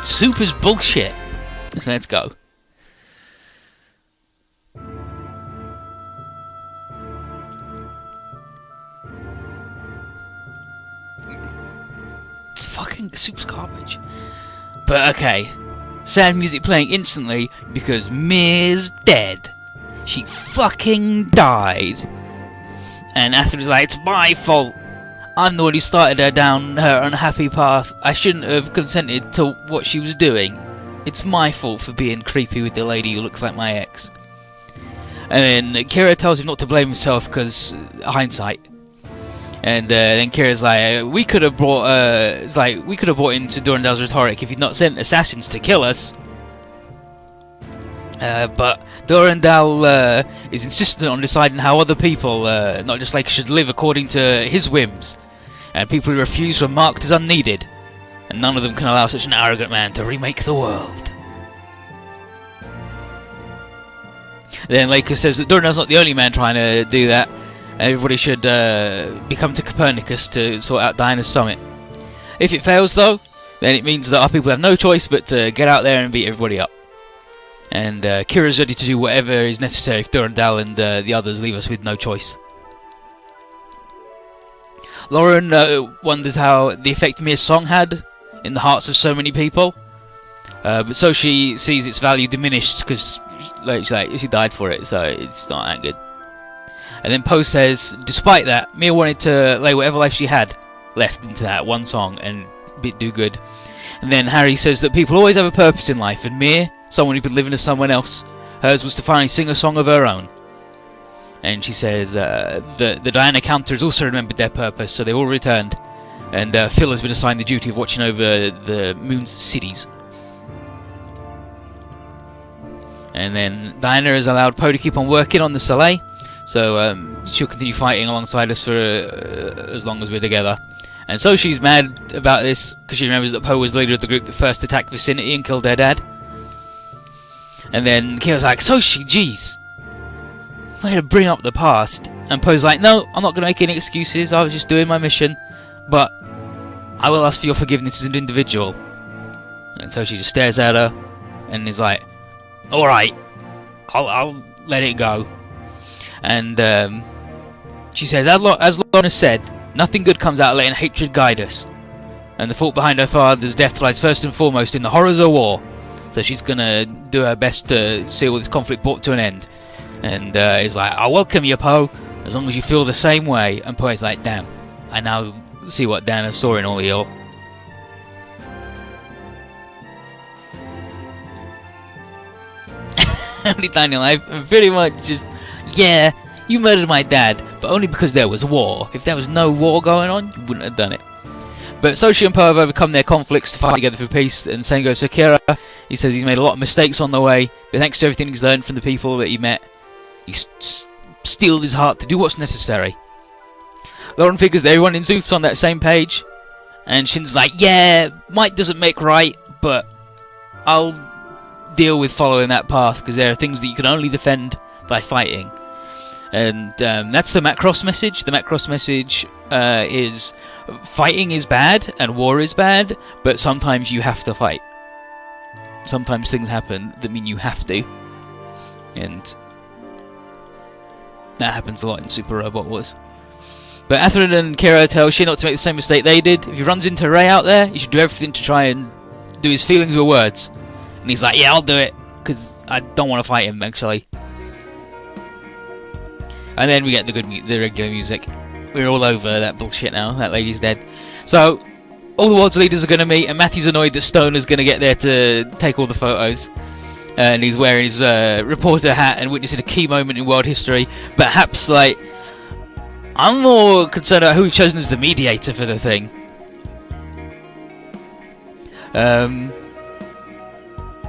Soup is bullshit. So let's go. It's fucking Soup's garbage. But okay. Sad music playing instantly because Mir's dead. She fucking died. And Atherin's like, it's my fault. I'm the one who started her down her unhappy path. I shouldn't have consented to what she was doing. It's my fault for being creepy with the lady who looks like my ex. And then Kira tells him not to blame himself because hindsight. And then Kira's like, we could have brought into Durandal's rhetoric if you'd not sent assassins to kill us. But Durandal is insistent on deciding how other people, not just like, should live according to his whims. And people who refuse were marked as unneeded. And none of them can allow such an arrogant man to remake the world. Then Laker says that Durandal's not the only man trying to do that. Everybody should become to Copernicus to sort out Diana's summit. If it fails though, then it means that our people have no choice but to get out there and beat everybody up. And Kira's ready to do whatever is necessary if Durandal and the others leave us with no choice. Lauren wonders how the effect Mir's song had in the hearts of so many people. But so she sees its value diminished because she died for it, so it's not that good. And then Poe says, despite that, Mir wanted to lay whatever life she had left into that one song and do good. And then Harry says that people always have a purpose in life, and Mir, someone who'd been living as someone else, hers was to finally sing a song of her own. And she says the Diana Counters also remembered their purpose, so they all returned. And Phil has been assigned the duty of watching over the moon's cities. And then Diana has allowed Poe to keep on working on the Soleil, so she'll continue fighting alongside us for as long as we're together. And so she's mad about this because she remembers that Poe was the leader of the group that first attacked Vicinity and killed their dad. And then Kira's like, so geez, way to bring up the past. And Poe's like, no, I'm not going to make any excuses, I was just doing my mission, but I will ask for your forgiveness as an individual. And so she just stares at her and is like, alright, I'll let it go. And she says, as Lorna said, nothing good comes out of letting hatred guide us. And the fault behind her father's death lies first and foremost in the horrors of war. So she's gonna do her best to see all this conflict brought to an end. And he's like, I welcome you, Poe, as long as you feel the same way. And Poe's like, damn, I now see what Dana saw in all y'all. Only time in life, and pretty much just, yeah, you murdered my dad, but only because there was war. If there was no war going on, you wouldn't have done it. But Sochi and Poe have overcome their conflicts to fight together for peace, and same goes for Kira. He says he's made a lot of mistakes on the way, but thanks to everything he's learned from the people that he met, he's steeled his heart to do what's necessary. Lauren figures that everyone in Zuth's on that same page, and Shin's like, yeah, might doesn't make right, but I'll deal with following that path, because there are things that you can only defend by fighting. And that's the Macross message. The Macross message is fighting is bad and war is bad, but sometimes you have to fight. Sometimes things happen that mean you have to. And that happens a lot in Super Robot Wars. But Atherin and Kira tell Shin not to make the same mistake they did. If he runs into Ray out there, you should do everything to try and do his feelings with words. And he's like, yeah, I'll do it, because I don't want to fight him, actually. And then we get the regular music. We're all over that bullshit now. That lady's dead. So, all the world's leaders are going to meet, and Matthew's annoyed that Stoner's going to get there to take all the photos. And he's wearing his reporter hat and witnessing a key moment in world history. Perhaps, like, I'm more concerned about who we've chosen as the mediator for the thing.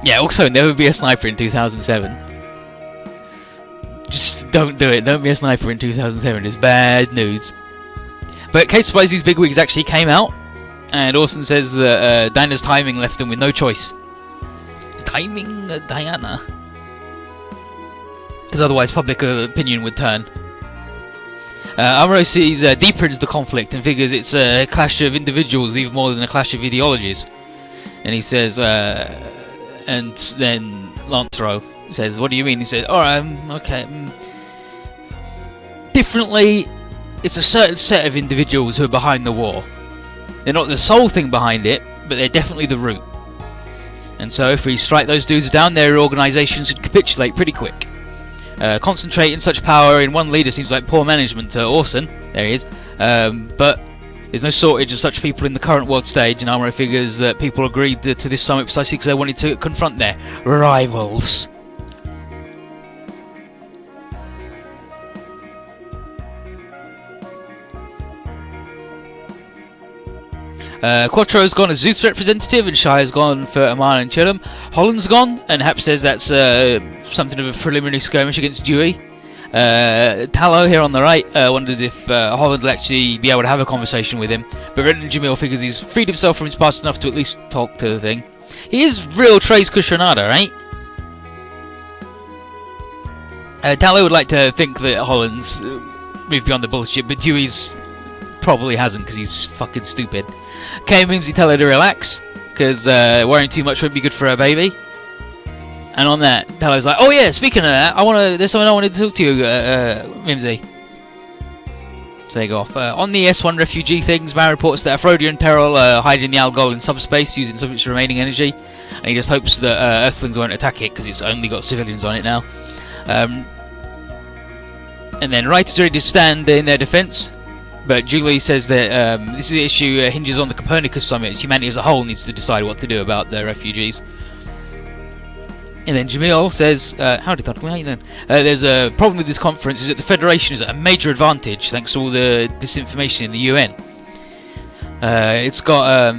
Yeah, also, never be a sniper in 2007. Just don't do it. Don't be a sniper in 2007. It's bad news. But Kate Spies these bigwigs actually came out, and Orson says that Diana's timing left them with no choice. Timing Diana? Because otherwise public opinion would turn. Amuro sees deeper into the conflict and figures it's a clash of individuals even more than a clash of ideologies. And he says, and then Lancelot says, "What do you mean?" He says, "Alright, okay. Differently, it's a certain set of individuals who are behind the war. They're not the sole thing behind it, but they're definitely the root. And so if we strike those dudes down, their organisations should capitulate pretty quick. Concentrating such power in one leader seems like poor management to Orson." There he is. But there's no shortage of such people in the current world stage, and Amuro figures that people agreed to this summit precisely because they wanted to confront their rivals. Quattro's gone as Zeus representative, and Shire's gone for Aman and Chillum. Holland's gone, and Hap says that's something of a preliminary skirmish against Dewey. Tallow here on the right wonders if Holland will actually be able to have a conversation with him, but Ren and Jamil figures he's freed himself from his past enough to at least talk to the thing. He is real Trace Cushionada, right? Tallow would like to think that Holland's moved beyond the bullshit, but Dewey's probably hasn't because he's fucking stupid. Kay and Mimsy tell her to relax because worrying too much won't be good for her baby. And on that, Tallo's like, "Oh yeah, speaking of that, there's something I wanted to talk to you, Mimsy." So they go off. On the S1 refugee things, Man reports that Aphrodite and Peril hide in the Algol in subspace using some of its remaining energy, and he just hopes that Earthlings won't attack it because it's only got civilians on it now. And then Writer's ready to stand in their defence, but Julie says that this issue hinges on the Copernicus summit. Humanity as a whole needs to decide what to do about the refugees. And then Jamil says, howdy Todd, how you doing? There's a problem with this conference is that the Federation is at a major advantage thanks to all the disinformation in the UN. It's got,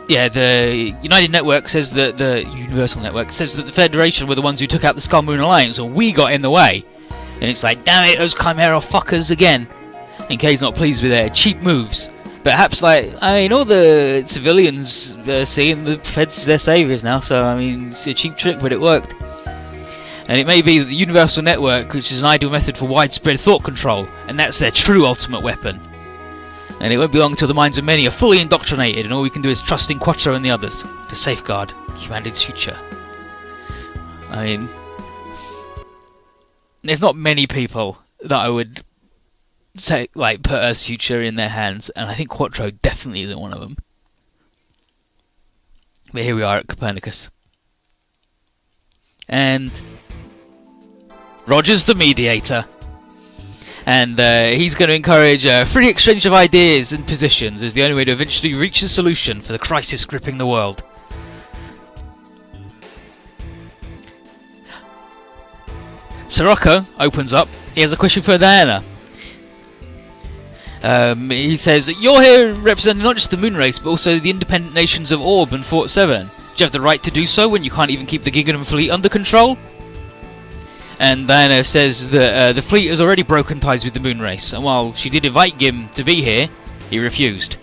the United Network says that the Universal Network says that the Federation were the ones who took out the Skull Moon Alliance, and we got in the way. And it's like, damn it, those Chimera fuckers again. And Kay's not pleased with their cheap moves. But Hap's like, I mean, all the civilians seeing the Feds as their saviours now, so I mean, it's a cheap trick, but it worked. And it may be that the Universal Network, which is an ideal method for widespread thought control, and that's their true ultimate weapon. And it won't be long until the minds of many are fully indoctrinated, and all we can do is trust in Quattro and the others to safeguard humanity's future. I mean, there's not many people that I would say, like, put Earth's future in their hands, and I think Quattro definitely isn't one of them. But here we are at Copernicus. And Roger's the mediator. And he's going to encourage free exchange of ideas and positions as the only way to eventually reach a solution for the crisis gripping the world. Sirocco opens up. He has a question for Diana. He says, "You're here representing not just the moon race, but also the independent nations of Orb and Fort 7. Do you have the right to do so when you can't even keep the Giganum fleet under control?" And Diana says that the fleet has already broken ties with the moon race, and while she did invite Gim to be here, he refused.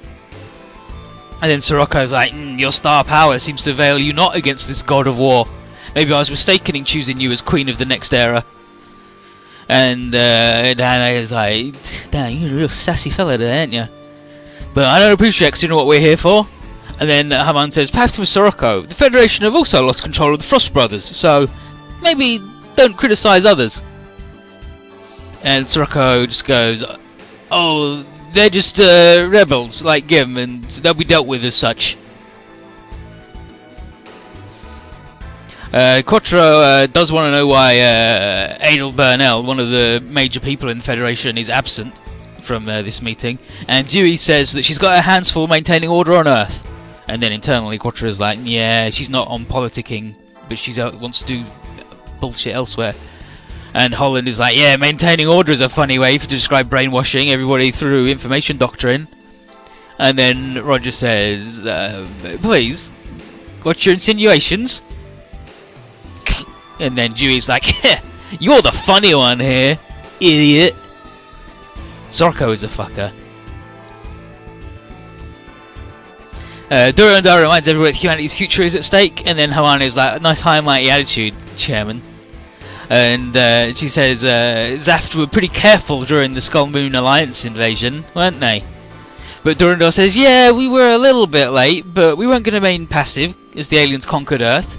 And then Sirocco's like, "Your star power seems to avail you not against this god of war. Maybe I was mistaken in choosing you as queen of the next era." And Diana is like, "Damn, you're a real sassy fella there, aren't you? But I don't appreciate it, 'cause you know what we're here for." And then Haman says, "Perhaps with Sirocco, the Federation have also lost control of the Frost Brothers, so maybe don't criticise others." And Sirocco just goes, "Oh, they're just rebels like Gim, and they'll be dealt with as such." Quattro does want to know why Adel Burnell, one of the major people in the Federation, is absent from this meeting, and Dewey says that she's got her hands full maintaining order on Earth. And then internally Quattro's like, yeah, she's not on politicking, but she wants to do bullshit elsewhere. And Holland is like, yeah, maintaining order is a funny way to describe brainwashing everybody through information doctrine. And then Roger says, please, what's your insinuations? And then Dewey's like, you're the funny one here, idiot. Zorko is a fucker. Durandar reminds everyone that humanity's future is at stake, and then Hawana is like, nice high and mighty attitude, Chairman. And she says, Zaft were pretty careful during the Skull Moon Alliance invasion, weren't they? But Durandal says, yeah, we were a little bit late, but we weren't going to remain passive as the aliens conquered Earth.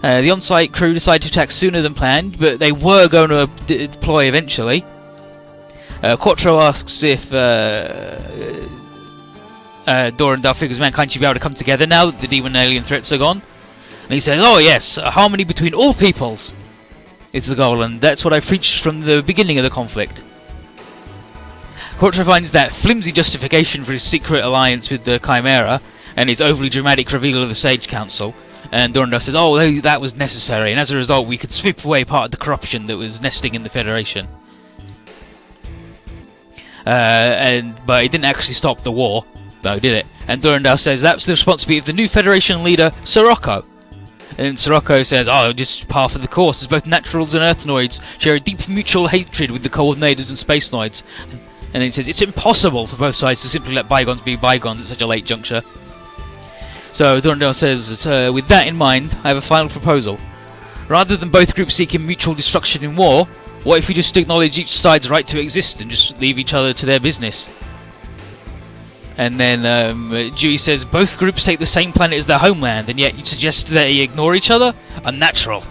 The on-site crew decided to attack sooner than planned, but they were going to deploy eventually. Quattro asks if Durandal figures mankind should be able to come together now that the demon alien threats are gone. And he says, oh yes, harmony between all peoples is the goal, and that's what I've preached from the beginning of the conflict. Quattro finds that flimsy justification for his secret alliance with the Chimera and his overly dramatic reveal of the Sage Council, and Durandal says, oh, that was necessary, and as a result we could sweep away part of the corruption that was nesting in the Federation. But it didn't actually stop the war, though, did it? And Durandal says that's the responsibility of the new Federation leader, Sirocco. And Sirocco says, oh, just par of the course, as both naturals and earthnoids share a deep mutual hatred with the coordinators and spacenoids. And then he says, it's impossible for both sides to simply let bygones be bygones at such a late juncture. So Durandal says, with that in mind, I have a final proposal. Rather than both groups seeking mutual destruction in war, what if we just acknowledge each side's right to exist and just leave each other to their business? And then Dewey says, both groups take the same planet as their homeland, and yet you suggest they ignore each other? Unnatural.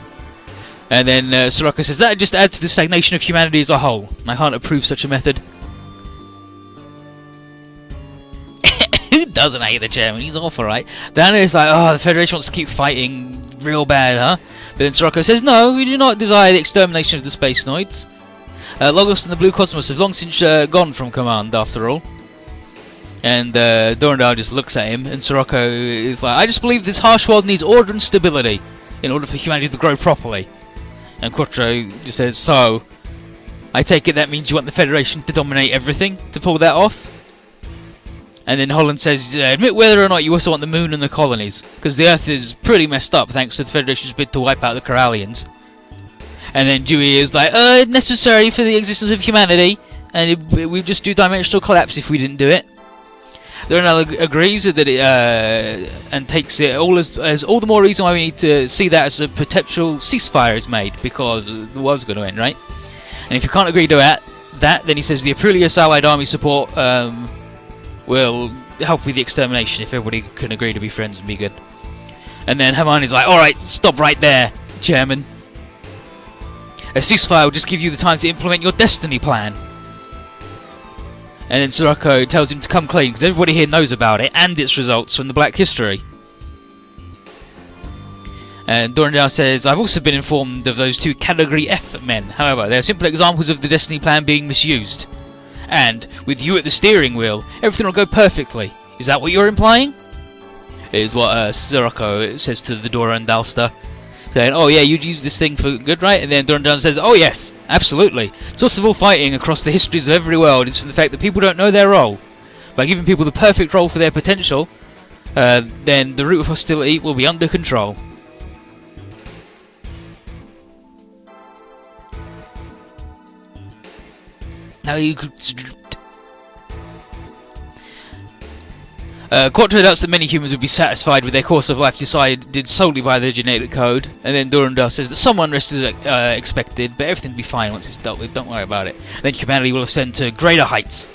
And then Sirocco says, that just adds to the stagnation of humanity as a whole. I can't approve such a method. Who doesn't hate the chairman? He's awful, right? Daniel's like, oh, the Federation wants to keep fighting real bad, huh? But then Sirocco says, no, we do not desire the extermination of the Spacenoids. Logos and the Blue Cosmos have long since gone from command, after all. And Durandal just looks at him, and Sirocco is like, I just believe this harsh world needs order and stability in order for humanity to grow properly. And Quattro just says, so, I take it that means you want the Federation to dominate everything to pull that off? And then Holland says, admit whether or not you also want the moon and the colonies, because the Earth is pretty messed up thanks to the Federation's bid to wipe out the Corallians. And then Dewey is like, necessary for the existence of humanity, and we'd just do dimensional collapse if we didn't do it. Durandal agrees that and takes it all as all the more reason why we need to see that as a potential ceasefire is made, because the war's going to end, right? And if you can't agree to that, then he says the Apuleius Allied Army support will help with the extermination if everybody can agree to be friends and be good. And then Hermione's like, alright, stop right there, Chairman. A ceasefire will just give you the time to implement your destiny plan. And then Sirocco tells him to come clean, because everybody here knows about it, and its results from the Black History. And Durandal says, I've also been informed of those two Category F men. However, they are simple examples of the Destiny Plan being misused. And, with you at the steering wheel, everything will go perfectly. Is that what you're implying? Is what Sirocco says to the Durandalster. Saying, oh yeah, you'd use this thing for good, right? And then Durandal says, oh yes, absolutely. Source of all fighting across the histories of every world is from the fact that people don't know their role. By giving people the perfect role for their potential, then the root of hostility will be under control. Now you could... Quattro doubts that many humans would be satisfied with their course of life decided solely by their genetic code, and then Durandal says that some unrest is expected, but everything will be fine once it's dealt with, don't worry about it. Then humanity will ascend to greater heights.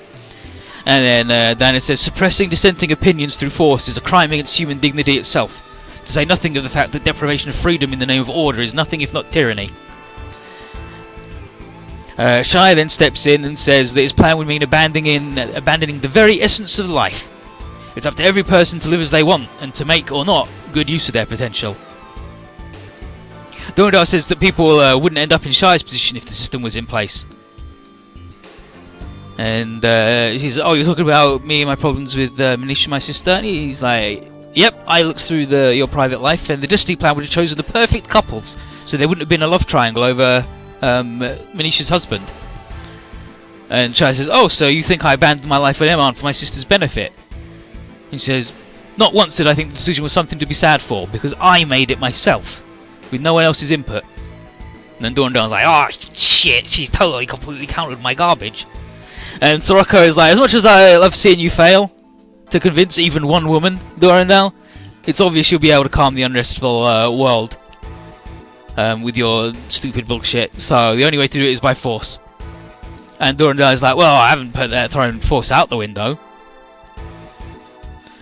And then Daniel says, suppressing dissenting opinions through force is a crime against human dignity itself, to say nothing of the fact that deprivation of freedom in the name of order is nothing if not tyranny. Shai then steps in and says that his plan would mean abandoning the very essence of life. It's up to every person to live as they want, and to make, or not, good use of their potential. Durandal says that people wouldn't end up in Shai's position if the system was in place. And she says, oh, you're talking about me and my problems with Manisha, my sister? And he's like, yep, I looked through your private life, and the Destiny Plan would have chosen the perfect couples, so there wouldn't have been a love triangle over Manisha's husband. And Shai says, oh, so you think I abandoned my life with Emma for my sister's benefit? And she says, not once did I think the decision was something to be sad for, because I made it myself, with no one else's input. And then Durandal's like, oh shit, she's completely countered my garbage. And Sirocco is like, as much as I love seeing you fail to convince even one woman, Durandal, it's obvious you'll be able to calm the unrestful world with your stupid bullshit, so the only way to do it is by force. And Durandal is like, well, I haven't thrown force out the window.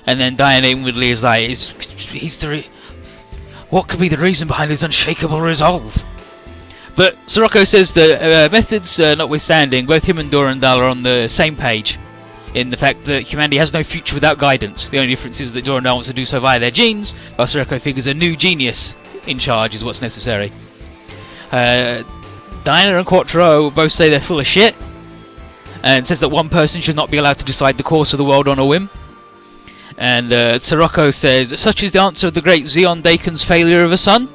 And then Diana inwardly is like, what could be the reason behind his unshakable resolve? But Sirocco says that methods notwithstanding, both him and Durandal are on the same page in the fact that humanity has no future without guidance. The only difference is that Durandal wants to do so via their genes, while Sirocco figures a new genius in charge is what's necessary. Diana and Quattro both say they're full of shit, and says that one person should not be allowed to decide the course of the world on a whim. And Sirocco says, such is the answer of the great Xeon Dacon's failure of a son.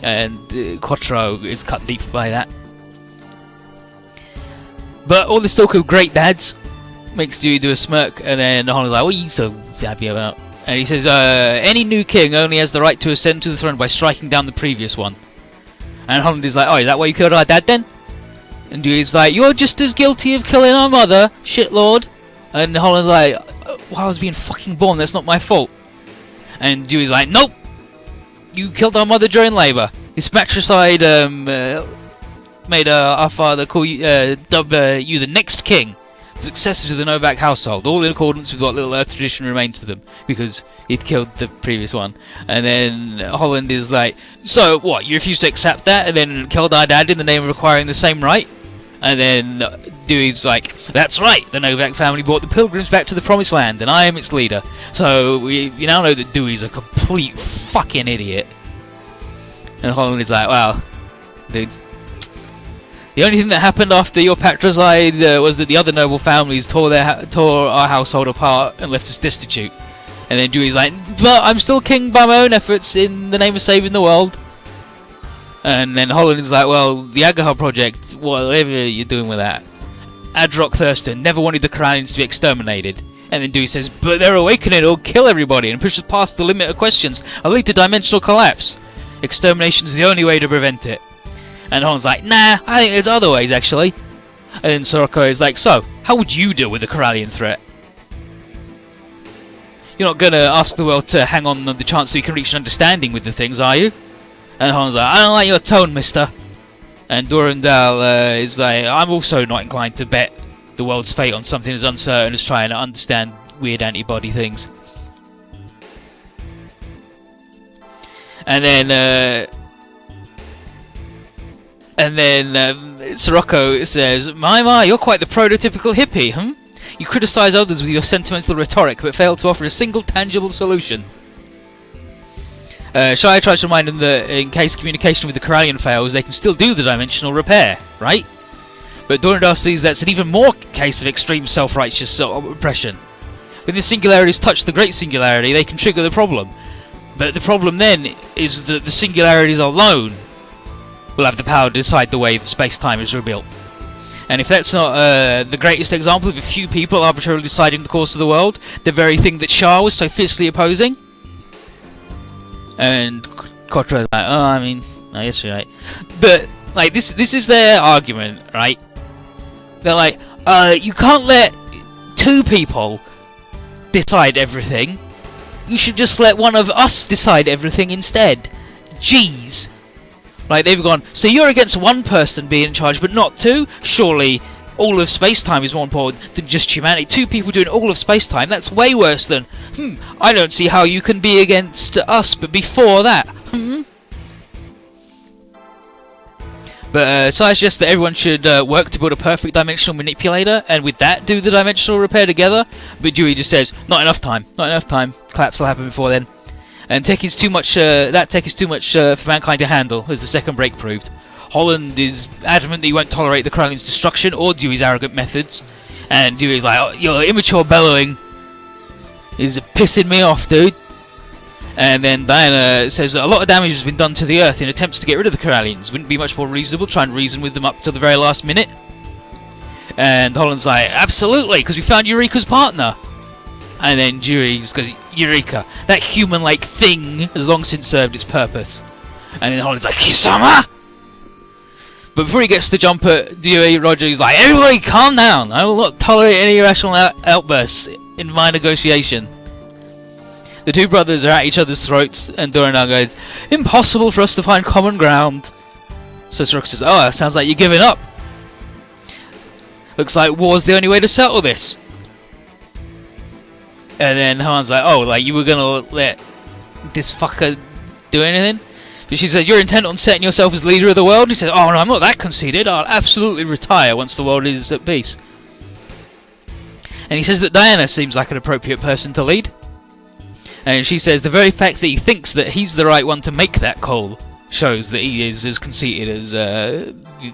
And Quattro is cut deep by that. But all this talk of great dads makes Dewey do a smirk, and then Holland's like, what are you so happy about? And he says, any new king only has the right to ascend to the throne by striking down the previous one. And Holland is like, oh, is that why you killed our dad then? And Dewey's like, you're just as guilty of killing our mother, shitlord. And Holland's like, well, I was being fucking born, that's not my fault. And Dewey's like, nope! You killed our mother during labour. This matricide made our father call you, dub you the next king, the successor to the Novak household, all in accordance with what little Earth tradition remains to them, because he'd killed the previous one. And then Holland is like, so what, you refuse to accept that and then killed our dad in the name of acquiring the same right? And then Dewey's like, that's right, the Novak family brought the pilgrims back to the promised land, and I am its leader. So we now know that Dewey's a complete fucking idiot. And Holland is like, wow, dude. The only thing that happened after your patricide was that the other noble families tore our household apart and left us destitute. And then Dewey's like, but I'm still king by my own efforts in the name of saving the world. And then Holland is like, well, the Agahar project, whatever you're doing with that. Adrock Thurston never wanted the Corallians to be exterminated. And then Dewey says, but their awakening will kill everybody and push us past the limit of questions and lead to dimensional collapse. Extermination's the only way to prevent it. And Holland's like, nah, I think there's other ways actually. And then Sirocco is like, so, how would you deal with the Corallian threat? You're not gonna ask the world to hang on the chance that you can reach an understanding with the things, are you? And Holland's like, I don't like your tone, mister. And Durandal is like, I'm also not inclined to bet the world's fate on something as uncertain as trying to understand weird antibody things. And then Sirocco says, my, you're quite the prototypical hippie, hmm? You criticise others with your sentimental rhetoric, but fail to offer a single tangible solution. Shia tries to remind them that in case communication with the Corallian fails, they can still do the dimensional repair, right? But Durandal sees that's an even more case of extreme self-righteous oppression. When the singularities touch the great singularity, they can trigger the problem. But the problem then is that the singularities alone will have the power to decide the way that space-time is rebuilt. And if that's not the greatest example of a few people arbitrarily deciding the course of the world, the very thing that Shah was so fiercely opposing. And Quattro's like, oh, I mean, I guess you're right. But, like, this is their argument, right? They're like, you can't let two people decide everything. You should just let one of us decide everything instead. Jeez. Like, they've gone, so you're against one person being in charge, but not two? Surely all of space-time is more important than just humanity. Two people doing all of space-time, that's way worse than, I don't see how you can be against us, but before that, But so I suggest that everyone should work to build a perfect dimensional manipulator, and with that, do the dimensional repair together. But Dewey just says, not enough time, not enough time. Collapse will happen before then. And tech is too much, that tech is too much for mankind to handle, as the second break proved. Holland is adamant that he won't tolerate the Corallians' destruction or Dewey's arrogant methods. And Dewey's like, oh, your immature bellowing is pissing me off, dude. And then Diana says a lot of damage has been done to the Earth in attempts to get rid of the Corallians. Wouldn't it be much more reasonable to try and reason with them up to the very last minute? And Holland's like, absolutely, because we found Eureka's partner. And then Dewey just goes, Eureka, that human-like thing has long since served its purpose. And then Holland's like, Kisama! But before he gets to jump at Dewey, Roger's like, everybody calm down. I will not tolerate any irrational outbursts in my negotiation. The two brothers are at each other's throats, and Durandal goes, impossible for us to find common ground. So Sirocco says, oh, that sounds like you're giving up. Looks like war's the only way to settle this. And then Haman's like, oh, like, you were gonna let this fucker do anything? But she said, you're intent on setting yourself as leader of the world? He said, oh, no, I'm not that conceited. I'll absolutely retire once the world is at peace. And he says that Diana seems like an appropriate person to lead. And she says, the very fact that he thinks that he's the right one to make that call shows that he is as conceited as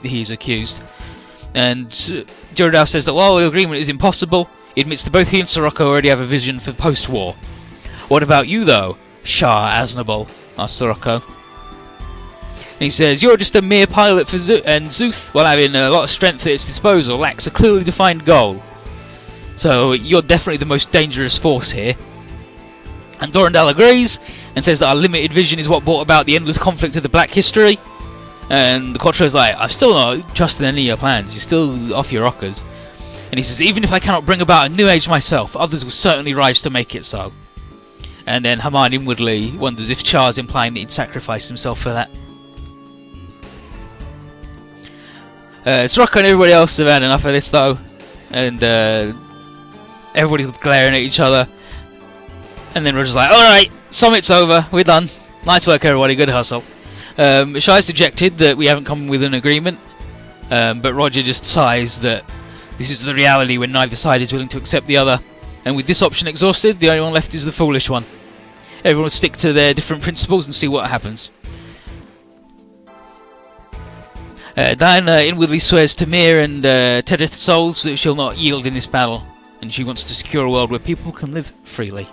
he is accused. And Durandal says that while the agreement is impossible, he admits that both he and Sirocco already have a vision for post-war. What about you, though, Shah Aznable? Asks Sirocco. And he says, you're just a mere pilot for and Zuth, while having a lot of strength at its disposal, lacks a clearly defined goal. So you're definitely the most dangerous force here. And Durandal agrees, and says that our limited vision is what brought about the endless conflict of the Black History. And the Quattro's like, I'm still not trusting any of your plans, you're still off your rockers. And he says, even if I cannot bring about a new age myself, others will certainly rise to make it so. And then Haman inwardly wonders if Char's implying that he'd sacrifice himself for that. Sirocco and everybody else have had enough of this though, and everybody's glaring at each other. And then Roger's like, alright, summit's over, we're done. Nice work everybody, good hustle. Shai suggested that we haven't come with an agreement, but Roger just sighs that this is the reality when neither side is willing to accept the other. And with this option exhausted, the only one left is the foolish one. Everyone will stick to their different principles and see what happens. Diana inwardly swears to Mir and Tedith's souls that she'll not yield in this battle, and she wants to secure a world where people can live freely.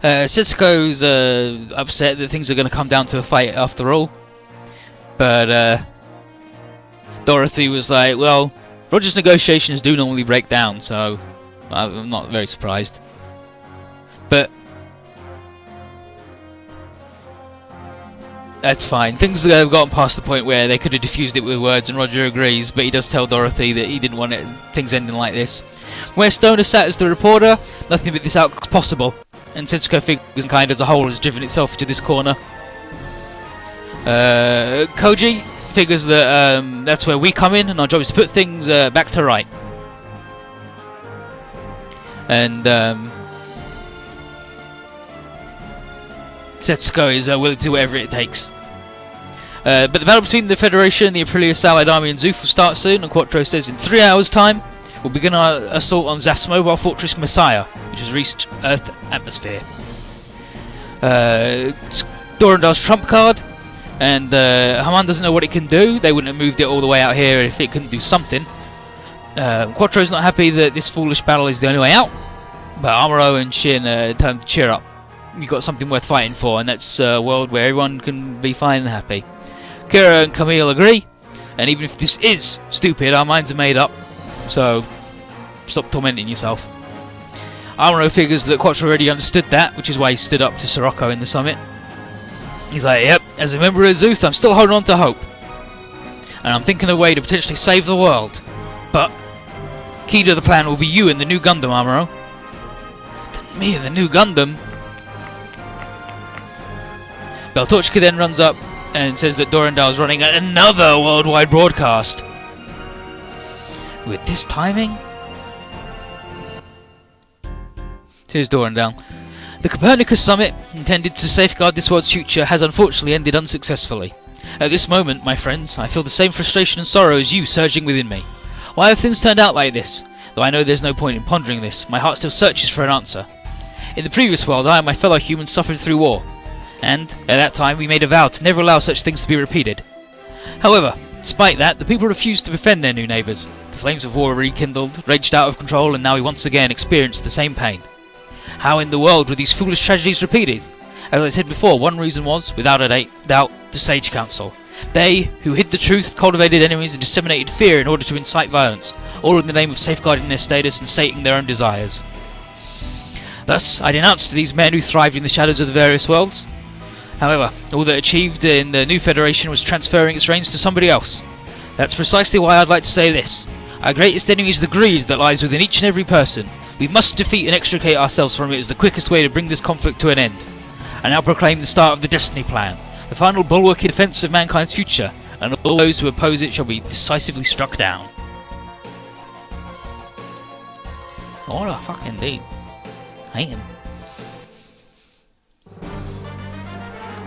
Setsuko's upset that things are going to come down to a fight after all, but Dorothy was like, well, Roger's negotiations do normally break down, so I'm not very surprised. But that's fine. Things have gotten past the point where they could have diffused it with words, and Roger agrees, but he does tell Dorothy that he didn't want things ending like this. Where Stoner sat as the reporter, nothing but this outlook's possible, and Setsuko figures mankind as a whole has driven itself to this corner. Koji figures that that's where we come in, and our job is to put things back to right. And Setsuko is willing to do whatever it takes. But the battle between the Federation and the Aprilia Salad Army in Zuth will start soon, and Quattro says in 3 hours' time we'll begin our assault on Zaf's mobile fortress Messiah, which has reached Earth atmosphere. Durandal's trump card, and Haman doesn't know what it can do. They wouldn't have moved it all the way out here if it couldn't do something. Quattro's not happy that this foolish battle is the only way out, but Amuro and Shin tell him to cheer up. You've got something worth fighting for, and that's a world where everyone can be fine and happy. Kira and Camille agree, and even if this is stupid, our minds are made up, so stop tormenting yourself. Amuro figures that Quattro already understood that, which is why he stood up to Sirocco in the summit. He's like, yep, as a member of Zuth, I'm still holding on to hope, and I'm thinking of a way to potentially save the world. But key to the plan will be you and the new Gundam, Amuro. Me and the new Gundam? Beltorchika then runs up and says that Durandal's running another worldwide broadcast. With this timing? Here's Durandal. The Copernicus summit, intended to safeguard this world's future, has unfortunately ended unsuccessfully. At this moment, my friends, I feel the same frustration and sorrow as you surging within me. Why have things turned out like this? Though I know there's no point in pondering this, my heart still searches for an answer. In the previous world, I and my fellow humans suffered through war, and at that time we made a vow to never allow such things to be repeated. However, despite that, the people refused to befriend their new neighbours. The flames of war were rekindled, raged out of control, and now we once again experienced the same pain. How in the world were these foolish tragedies repeated? As I said before, one reason was, without a doubt, the Sage Council. They, who hid the truth, cultivated enemies, and disseminated fear in order to incite violence, all in the name of safeguarding their status and sating their own desires. Thus, I denounced these men who thrived in the shadows of the various worlds. However, all that achieved in the new Federation was transferring its reigns to somebody else. That's precisely why I'd like to say this. Our greatest enemy is the greed that lies within each and every person. We must defeat and extricate ourselves from it as the quickest way to bring this conflict to an end. I now proclaim the start of the Destiny Plan, the final bulwark in defense of mankind's future, and all those who oppose it shall be decisively struck down. What a fucking dude. Hate him.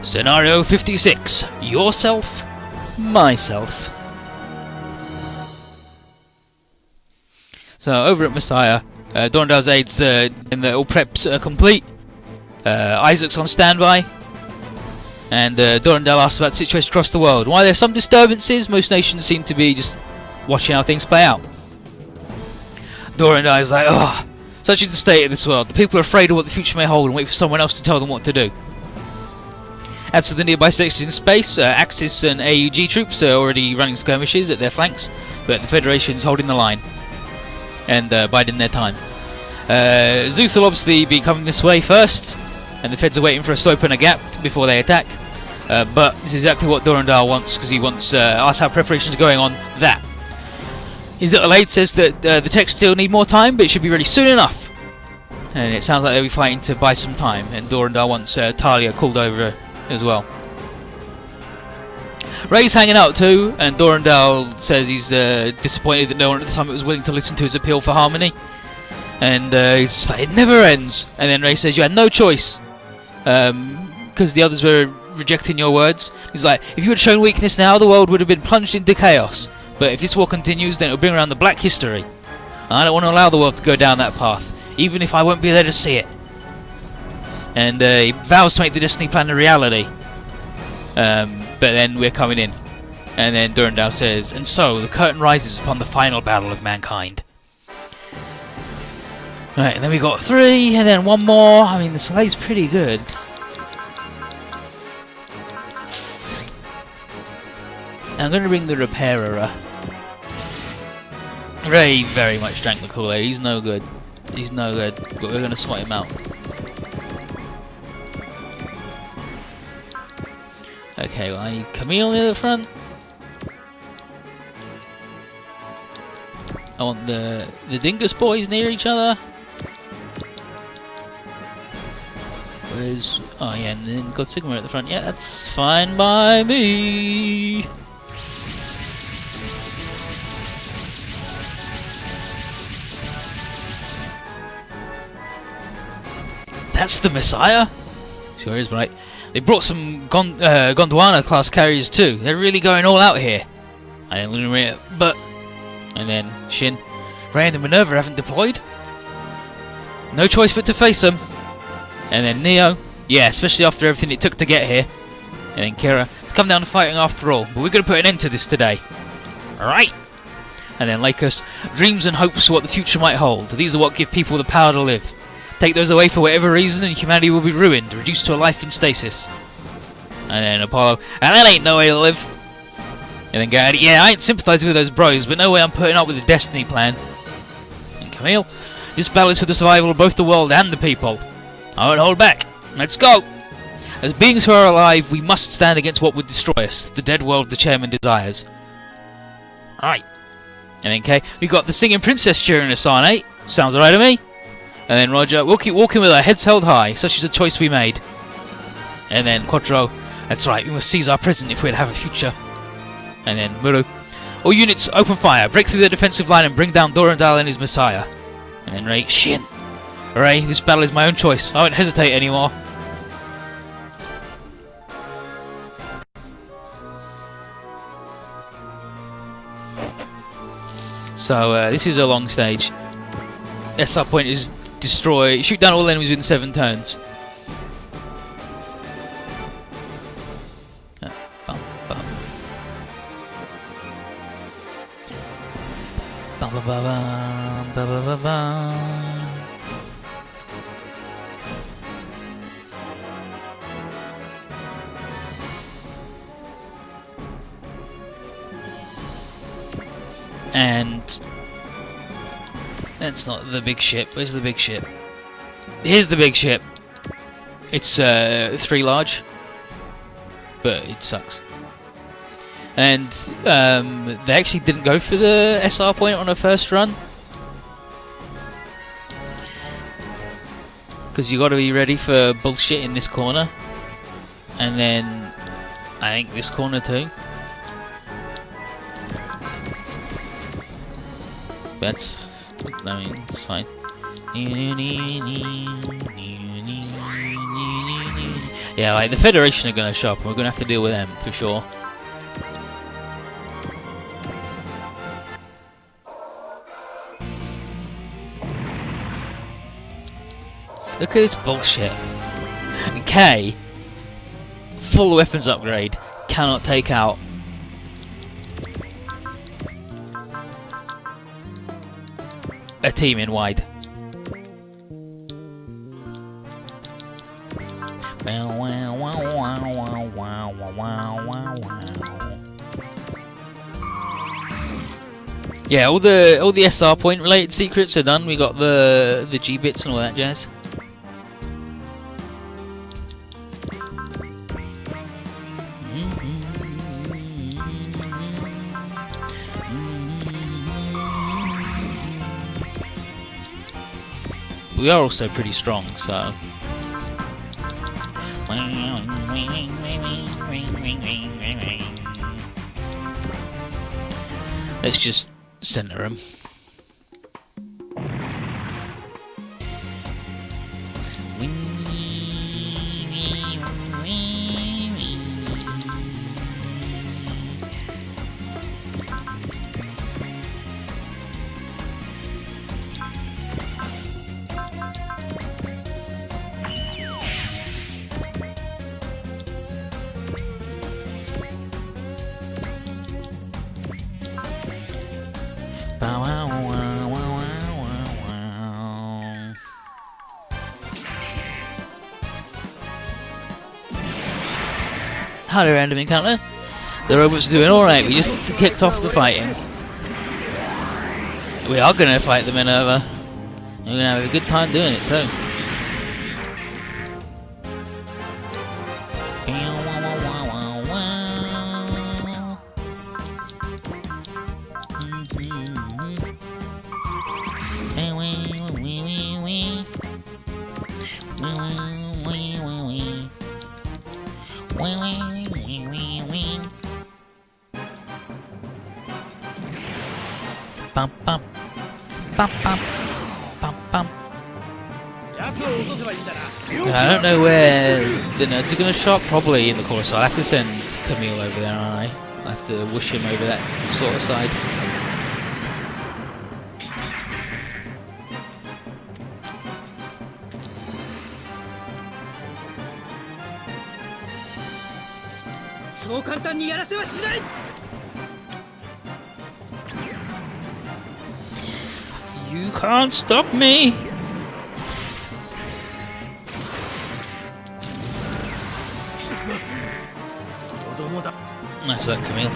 Scenario 56. Yourself, myself. So over at Messiah, Dorndale's aides in the all preps are complete. Isaac's on standby. And Dorndale asks about the situation across the world. While there are some disturbances, most nations seem to be just watching how things play out. Dorndale's like, oh, such is the state of this world. The people are afraid of what the future may hold and wait for someone else to tell them what to do. As for the nearby sections in space, Axis and AUG troops are already running skirmishes at their flanks, but the Federation's holding the line and biding their time. Zeus will obviously be coming this way first, and the Feds are waiting for us to open a gap before they attack. But this is exactly what Dorndale wants, because he wants us how preparations are going on that. His little aide says that the techs still need more time, but it should be ready soon enough. And it sounds like they'll be fighting to buy some time, and Dorndale wants Talia called over as well. Ray's hanging out too, and Dorndale says he's disappointed that no one at the summit was willing to listen to his appeal for harmony. And he's just like, it never ends. And then Ray says, you had no choice, because the others were rejecting your words. He's like, if you had shown weakness now, the world would have been plunged into chaos. But if this war continues, then it will bring around the black history. And I don't want to allow the world to go down that path, even if I won't be there to see it. And he vows to make the Destiny plan a reality. But then we're coming in. And then Dorndale says, and so the curtain rises upon the final battle of mankind. Right, and then we got 3, and then 1 more. I mean, the slay's pretty good. I'm going to bring the repairer. Ray very much drank the Kool-Aid. He's no good. He's no good. But we're going to swat him out. Okay, well, I need Camille near the front. I want the Dingus boys near each other. Where's... oh yeah, and then got Sigma at the front. Yeah, that's fine by me. That's the Messiah? Sure is, right. They brought some Gondwana class carriers too. They're really going all out here. I didn't really read it, but... and then Shin. Ray and the Minerva haven't deployed? No choice but to face them. And then Neo. Yeah, especially after everything it took to get here. And then Kira. It's come down to fighting after all, but we're going to put an end to this today. Alright. And then Lakers. Dreams and hopes for what the future might hold. These are what give people the power to live. Take those away for whatever reason and humanity will be ruined, reduced to a life in stasis. And then Apollo. And that ain't no way to live. And then Gad. Yeah, I ain't sympathising with those bros, but no way I'm putting up with the Destiny plan. And Camille. This battle is for the survival of both the world and the people. I won't hold back. Let's go! As beings who are alive, we must stand against what would destroy us, the dead world the chairman desires. Alright. And then Kay. We got the singing princess cheering us on, eh? Sounds alright to me. And then Roger. We'll keep walking with our heads held high. Such is the choice we made. And then Quattro. That's right. We must seize our present if we're to have a future. And then Muru. All units, open fire. Break through the defensive line and bring down Dorndale and his Messiah. And then Ray. Shin. Ray, this battle is my own choice. I won't hesitate anymore. So this is a long stage. SR point is destroy. Shoot down all enemies within 7 turns. And that's not the big ship. Where's the big ship? Here's the big ship. It's 3 large, but it sucks. And they actually didn't go for the SR point on a first run, because you got to be ready for bullshit in this corner, and then I think this corner too. That's, I mean, it's fine. Yeah, like the Federation are gonna show up, and we're gonna have to deal with them for sure. Look at this bullshit. K, full weapons upgrade, cannot take out. A team in wide. Yeah, all the SR point related secrets are done. We got the G bits and all that jazz. We are also pretty strong, so. Let's just center him. Hello, random encounter. The robots are doing alright, we just kicked off the fighting. We are gonna fight the Minerva. We're gonna have a good time doing it too. Bum, bum. Bum, bum. Bum, bum. I don't know where the nerds are going to show up. Probably in the core side. I have to send Camille over there, aren't I? I have to wish him over that sort of side. You can't stop me! Nice work, Camille.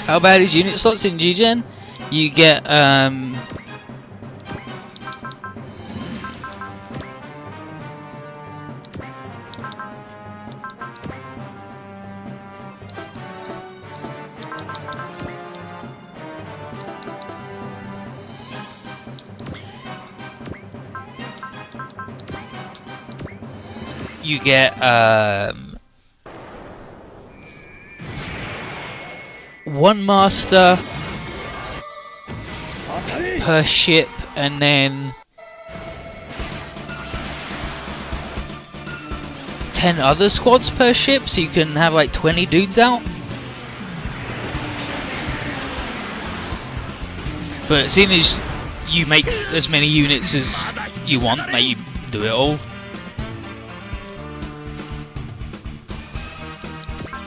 How bad is unit slots in G-Gen? You get, one master per ship, and then 10 other squads per ship, so you can have like 20 dudes out. But seeing as you make as many units as you want, like you do it all,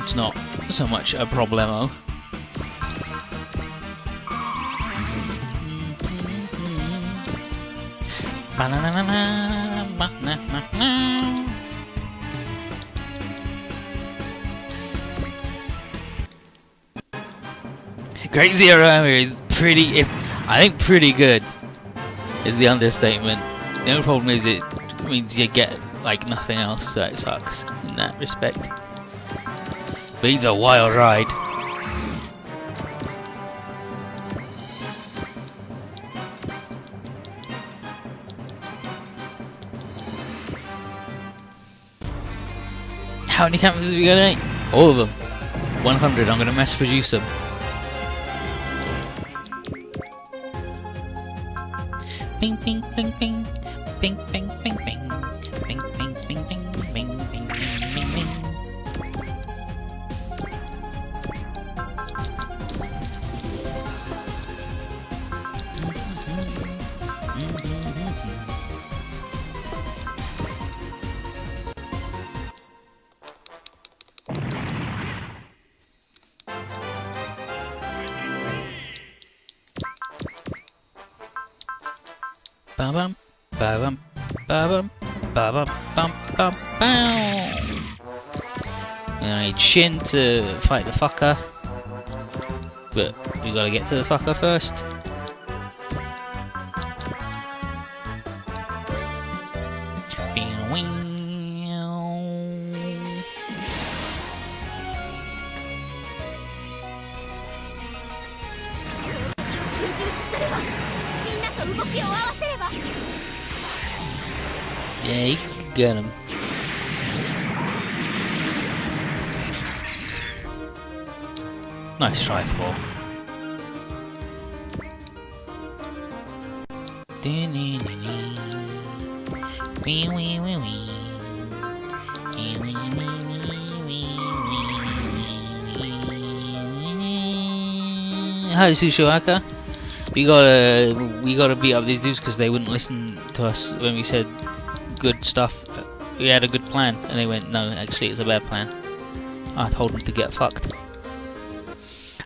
it's not so much a problemo. Great Zero Army is I think pretty good is the understatement. The only problem is it means you get like nothing else, so it sucks in that respect. But he's a wild ride. How many cameras are we gonna make? All of them. 100. I'm gonna mass produce them. Bing bing bing bing. Bing bing bing bing. Bing bing bing bing. Bing bing bing bing bing. Ba-bum, ba-bum, ba-bum, ba-bum, bum, bum, bow. And I need Shin to fight the fucker. But we gotta get to the fucker first. Yeah, you get him. Nice try, 4. Hi, Sushuaka. We gotta beat up these dudes because they wouldn't listen to us when we said good stuff. We had a good plan, and they went, no, actually it's a bad plan. I told them to get fucked.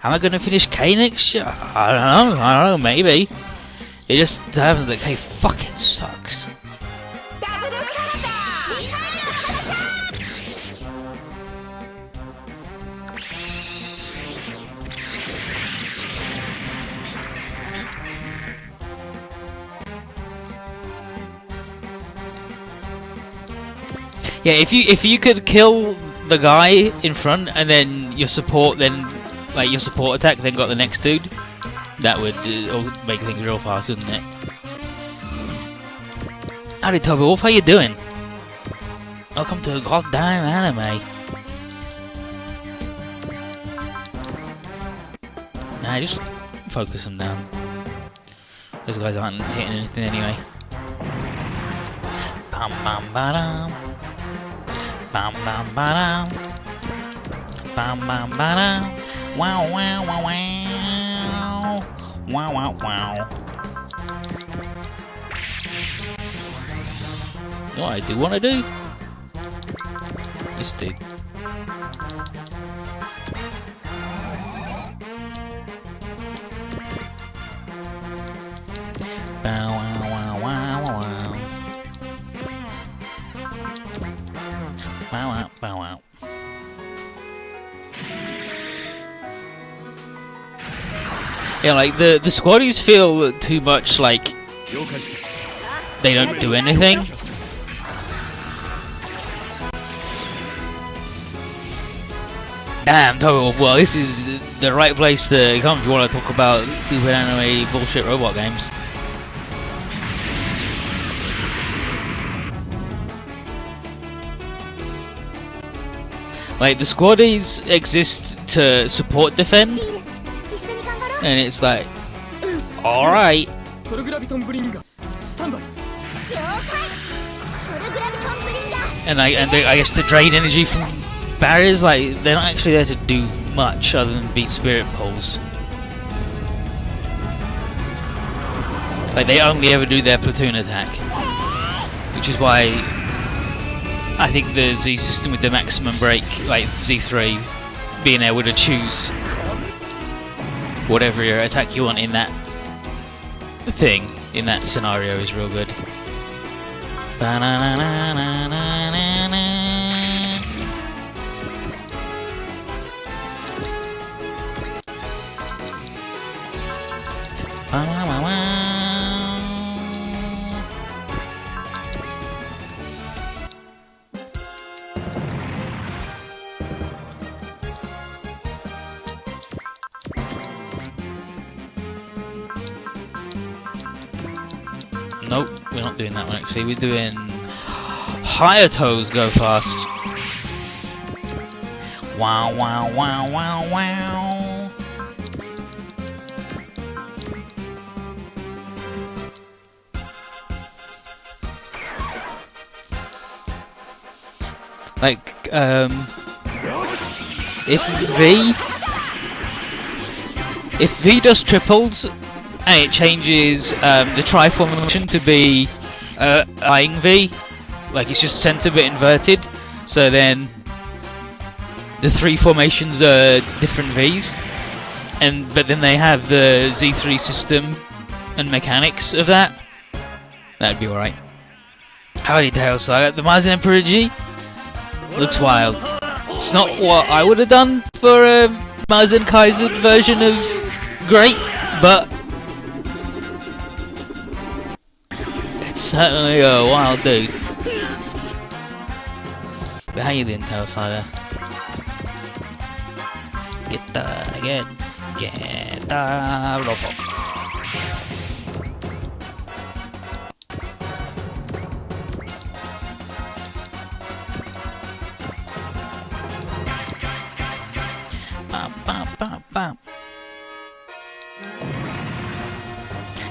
Am I gonna finish K next year? I don't know, maybe. It just happens that K fucking sucks. Yeah, if you could kill the guy in front and then your support attack then got the next dude, that would make things real fast, wouldn't it? Howdy Toby Wolf, how you doing? Welcome to goddamn anime. Nah, just focus them down. Those guys aren't hitting anything anyway. Bam bam ba-dum. Bam bam ba-dum. Bam bam ba-dum. Wow wow wow wow. Wow wow wow. What I do want to do? This dude. Bow wow wow wow wow. Bow wow bow wow. Yeah, like the squaddies feel too much like they don't do anything. Damn, Total. Well, this is the right place to come if you want to talk about stupid anime bullshit robot games. Like, the squaddies exist to support defend, and it's like, alright. And I guess to drain energy from barriers, like, they're not actually there to do much other than beat spirit poles. Like, they only ever do their platoon attack, which is why I think the Z system with the maximum break, like Z3, being able to choose whatever your attack you want in that thing, in that scenario, is real good. Nope, we're not doing that one actually. We're doing Hayato's Go Fast. Wow, wow, wow, wow, wow. Like, if V does triples and it changes the tri-formation to be flying V, like it's just center bit inverted, so then the three formations are different V's, but then they have the Z3 system and mechanics of that. That'd be alright. Howdy Tail Saga, the Mars Emperor G looks wild. It's not what I would have done for a Mazen Kaiser version of Great, but it's certainly a wild dude. But how you doing, Tail Saga? Get the robot.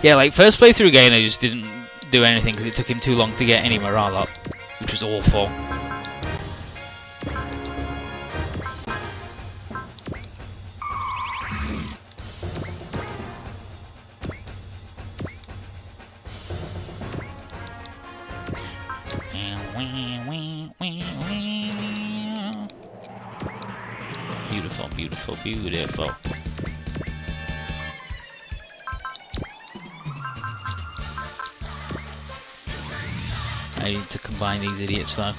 Yeah, like first playthrough again, I just didn't do anything because it took him too long to get any morale up, which was awful. Beautiful, beautiful, beautiful. I need to combine these idiots though.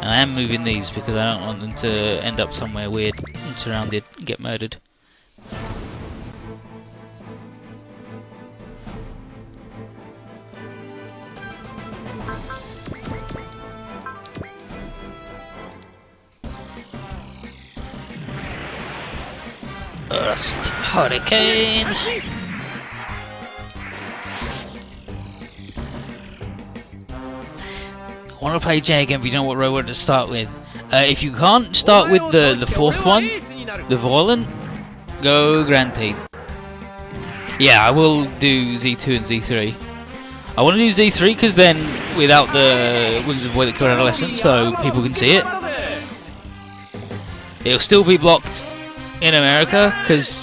And I am moving these because I don't want them to end up somewhere weird and surrounded and get murdered. Burst Hurricane! I want to play J again, but you know what robot to start with. If you can't start with the fourth one, the Violent, go Grante. Yeah, I will do Z2 and Z3. I want to do Z3 because then, without the Wings of Void that kill Adolescent, so people can see it. It'll still be blocked in America because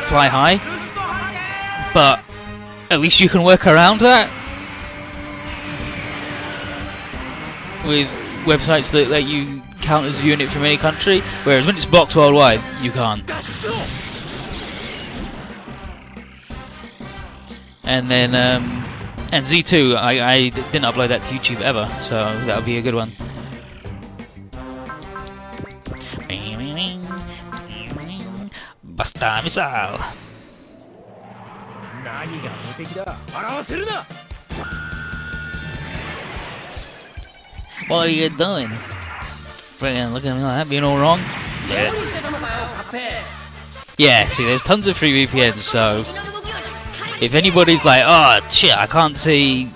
Fly High, but at least you can work around that with websites that let you count as a unit from any country, whereas when it's blocked worldwide, you can't. And then, and Z2, I didn't upload that to YouTube ever, so that'll be a good one. Buster Missile! What are you doing? Friggin' look at me like that, being all wrong? Yeah. Yeah, see, there's tons of free VPNs, so if anybody's like, oh shit, I can't see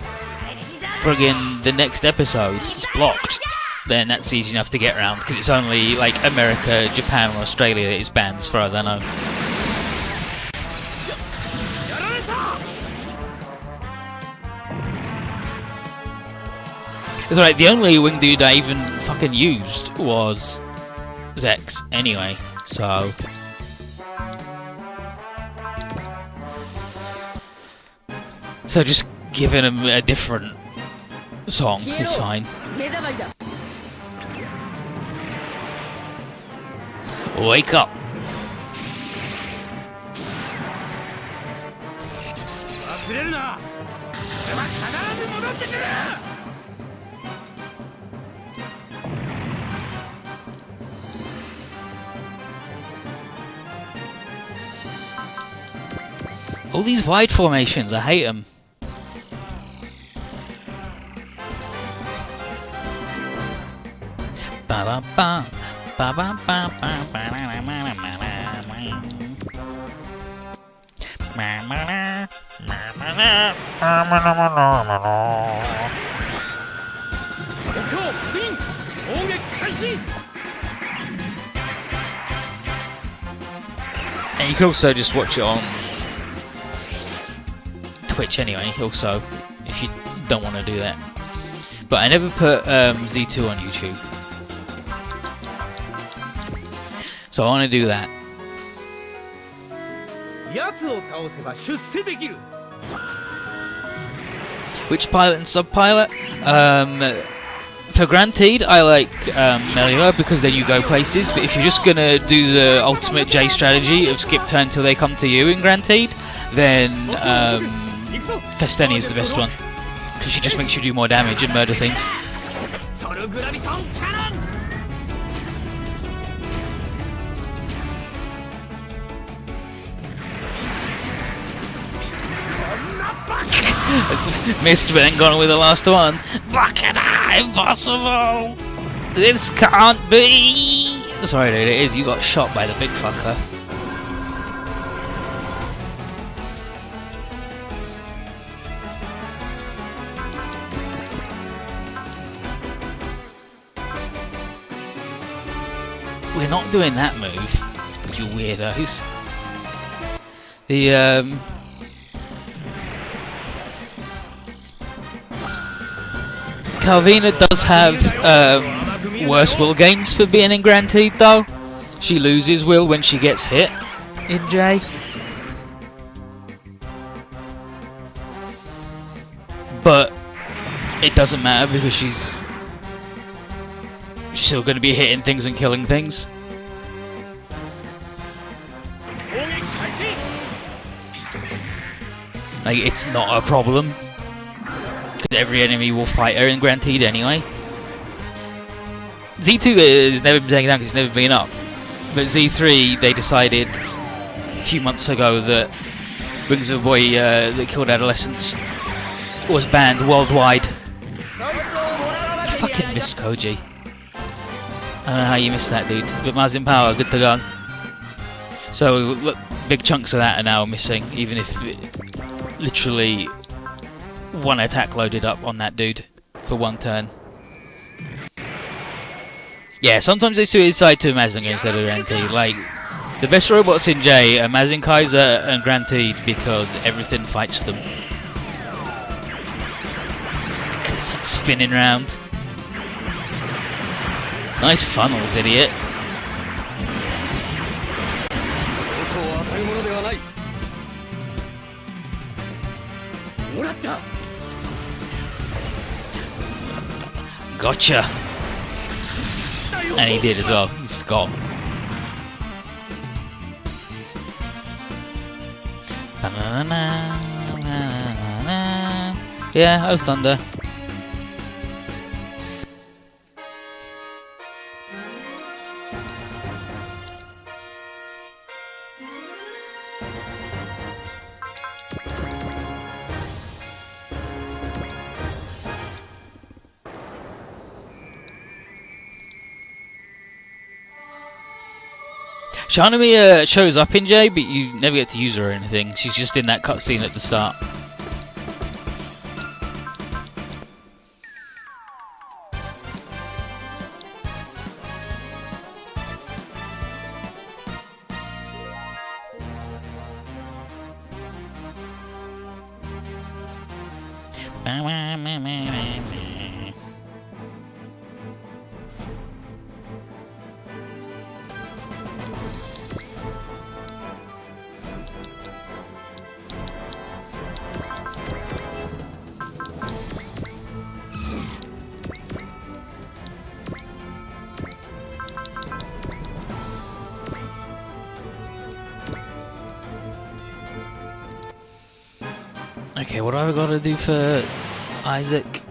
friggin' the next episode, it's blocked, then that's easy enough to get around, because it's only like America, Japan, or Australia that is banned, as far as I know. It's alright, the only wing dude I even fucking used was Zex anyway, so just giving him a different song is fine. Wake up! All these wide formations, I hate them. And you can also just watch it on Twitch anyway, also, if you don't want to do that. But I never put Z2 on YouTube. So I want to do that. Which pilot and sub-pilot? For Granted, I like Melio because then you go places, but if you're just going to do the ultimate J strategy of skip turn till they come to you in Granted, then Festeni is the best one. Because she just makes you do more damage and murder things. Missed, but then gone with the last one. Impossible! This can't be! Sorry dude, it is. You got shot by the big fucker. We're not doing that move, you weirdos. The Calvina does have worse will gains for being in Granted though. She loses will when she gets hit in J. But it doesn't matter because she's still going to be hitting things and killing things. Like, it's not a problem. Because every enemy will fight her in Granted anyway. Z2 has never been taken down because it's never been up. But Z3, they decided a few months ago that Wings of a Boy that killed adolescents was banned worldwide. You fucking missed Koji. I don't know how you missed that, dude. But Mazin Power, good to go. So, look, big chunks of that are now missing, even if literally one attack loaded up on that dude for one turn. Yeah, sometimes they suicide to Mazinger instead of Granted. Like, the best robots in J are Mazin Kaiser and Granted because everything fights them. It's spinning round. Nice funnels, idiot. Gotcha. And he did as well. He's got. Yeah, oh thunder. Shanami shows up in J, but you never get to use her or anything. She's just in that cutscene at the start. Okay, what do I got to do for Isaac?